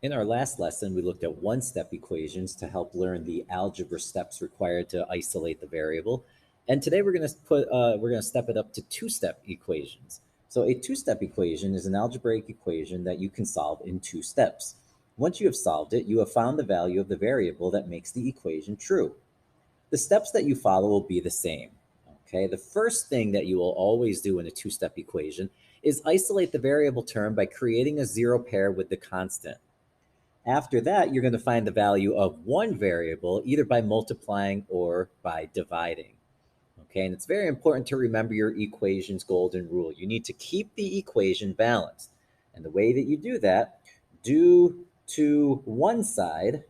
In our last lesson, we looked at one-step equations to help learn the algebra steps required to isolate the variable. And today we're going to step it up to two-step equations. So a two-step equation is an algebraic equation that you can solve in two steps. Once you have solved it, you have found the value of the variable that makes the equation true. The steps that you follow will be the same. Okay, the first thing that you will always do in a two-step equation is isolate the variable term by creating a zero pair with the constant. After that, you're going to find the value of one variable either by multiplying or by dividing. Okay, and it's very important to remember your equation's golden rule. You need to keep the equation balanced. And the way that you do that, do to one side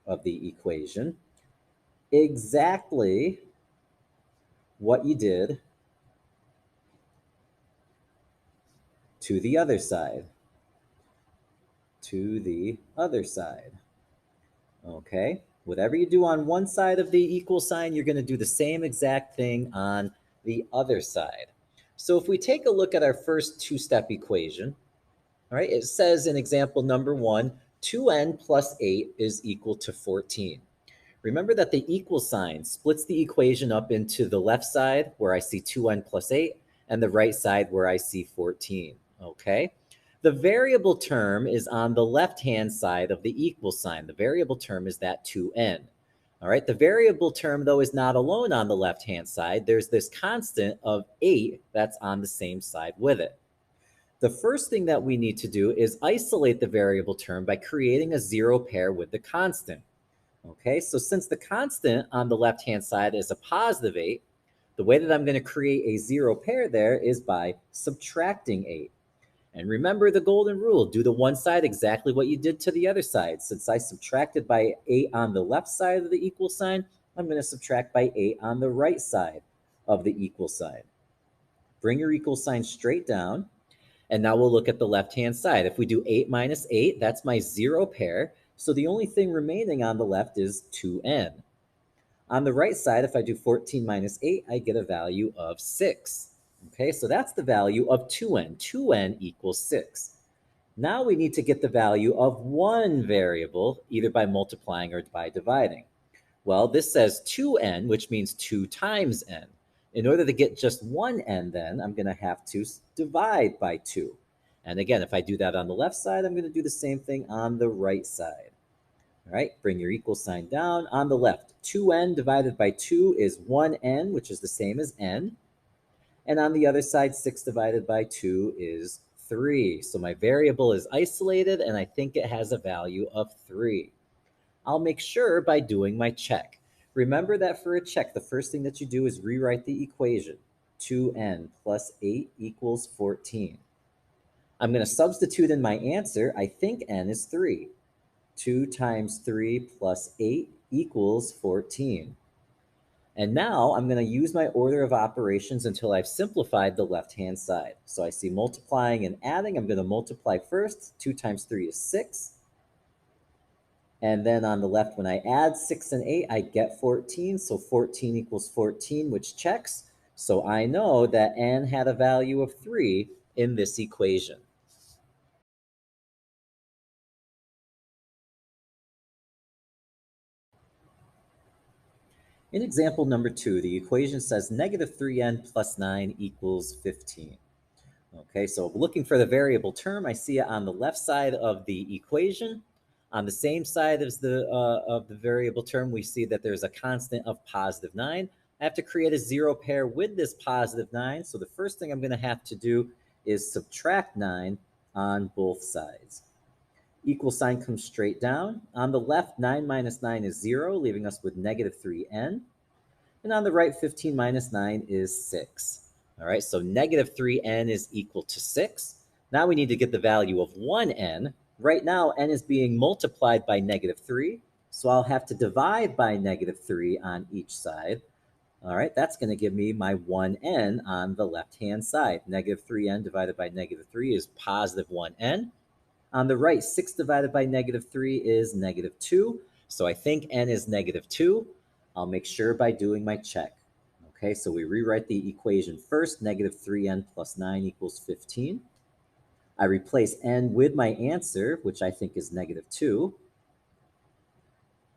of the equation exactly what you did to the other side. To the other side. Okay, whatever you do on one side of the equal sign, you're going to do the same exact thing on the other side. So if we take a look at our first two-step equation, all right, it says in example number 1, 2n plus 8 is equal to 14. Remember that the equal sign splits the equation up into the left side where I see 2n plus 8 and the right side where I see 14, okay? The variable term is on the left-hand side of the equal sign. The variable term is that 2n. All right, the variable term, though, is not alone on the left-hand side. There's this constant of 8 that's on the same side with it. The first thing that we need to do is isolate the variable term by creating a zero pair with the constant. Okay, so since the constant on the left-hand side is a positive 8, the way that I'm going to create a zero pair there is by subtracting 8. And remember the golden rule, do the one side exactly what you did to the other side. Since I subtracted by 8 on the left side of the equal sign, I'm going to subtract by 8 on the right side of the equal sign. Bring your equal sign straight down, and now we'll look at the left-hand side. If we do 8 minus 8, that's my zero pair. So the only thing remaining on the left is 2n. On the right side, if I do 14 minus 8, I get a value of 6. Okay, so that's the value of 2n. 2n equals 6. Now we need to get the value of one variable, either by multiplying or by dividing. Well, this says 2n, which means 2 times n. In order to get just one n, then, I'm going to have to divide by 2. And again, if I do that on the left side, I'm going to do the same thing on the right side. All right, bring your equal sign down. On the left, 2n divided by 2 is 1n, which is the same as n. And on the other side, 6 divided by 2 is 3. So my variable is isolated, and I think it has a value of 3. I'll make sure by doing my check. Remember that for a check, the first thing that you do is rewrite the equation. 2n plus 8 equals 14. I'm going to substitute in my answer. I think n is 3. 2 times 3 plus 8 equals 14. And now I'm going to use my order of operations until I've simplified the left-hand side. So I see multiplying and adding. I'm going to multiply first. 2 times 3 is 6. And then on the left, when I add 6 and 8, I get 14. So 14 equals 14, which checks. So I know that n had a value of 3 in this equation. In example number 2, the equation says negative 3n plus 9 equals 15. Okay, so looking for the variable term, I see it on the left side of the equation. On the same side as of the variable term, we see that there's a constant of positive 9. I have to create a zero pair with this positive 9. So the first thing I'm going to have to do is subtract 9 on both sides. Equal sign comes straight down. On the left, 9 minus 9 is 0, leaving us with negative 3n. And on the right, 15 minus 9 is 6. All right, so negative 3n is equal to 6. Now we need to get the value of 1n. Right now, n is being multiplied by negative 3. So I'll have to divide by negative 3 on each side. All right, that's going to give me my 1n on the left-hand side. Negative 3n divided by negative 3 is positive 1n. On the right, 6 divided by negative 3 is negative 2. So I think n is negative 2. I'll make sure by doing my check. Okay, so we rewrite the equation first. Negative 3n plus 9 equals 15. I replace n with my answer, which I think is -2.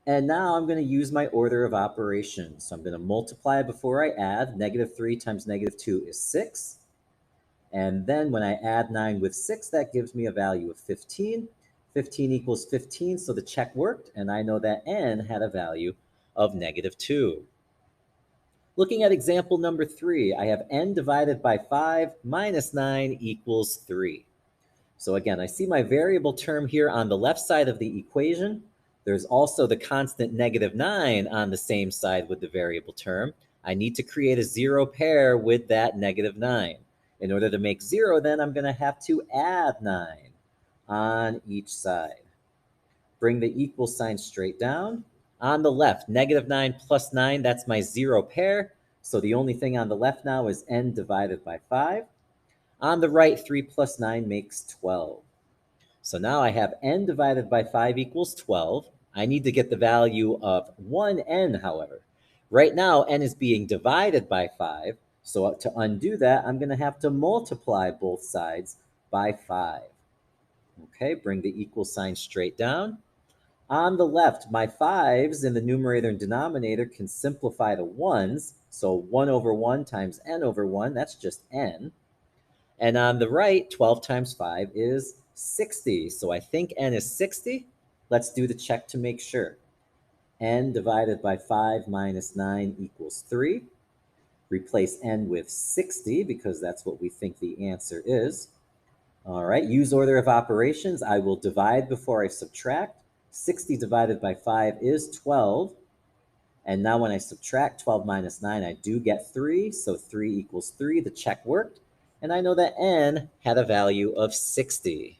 And now I'm going to use my order of operations. So I'm going to multiply before I add. -3 times -2 is 6. And then when I add 9 with 6, that gives me a value of 15. 15 equals 15, so the check worked, and I know that n had a value of -2. Looking at example number 3, I have n divided by 5 minus 9 equals 3. So again, I see my variable term here on the left side of the equation. There's also the constant -9 on the same side with the variable term. I need to create a zero pair with that -9. In order to make 0, then I'm going to have to add 9 on each side. Bring the equal sign straight down. On the left, -9 plus 9, that's my zero pair. So the only thing on the left now is n divided by 5. On the right, 3 plus 9 makes 12. So now I have n divided by 5 equals 12. I need to get the value of 1n, however. Right now, n is being divided by 5. So to undo that, I'm going to have to multiply both sides by 5. Okay, bring the equal sign straight down. On the left, my 5's in the numerator and denominator can simplify to 1's. So 1 over 1 times n over 1, that's just n. And on the right, 12 times 5 is 60. So I think n is 60. Let's do the check to make sure. N divided by 5 minus 9 equals 3. Replace n with 60 because that's what we think the answer is. All right, use order of operations. I will divide before I subtract. 60 divided by 5 is 12. And now when I subtract 12 minus 9, I do get 3. So 3 equals 3. The check worked. And I know that n had a value of 60.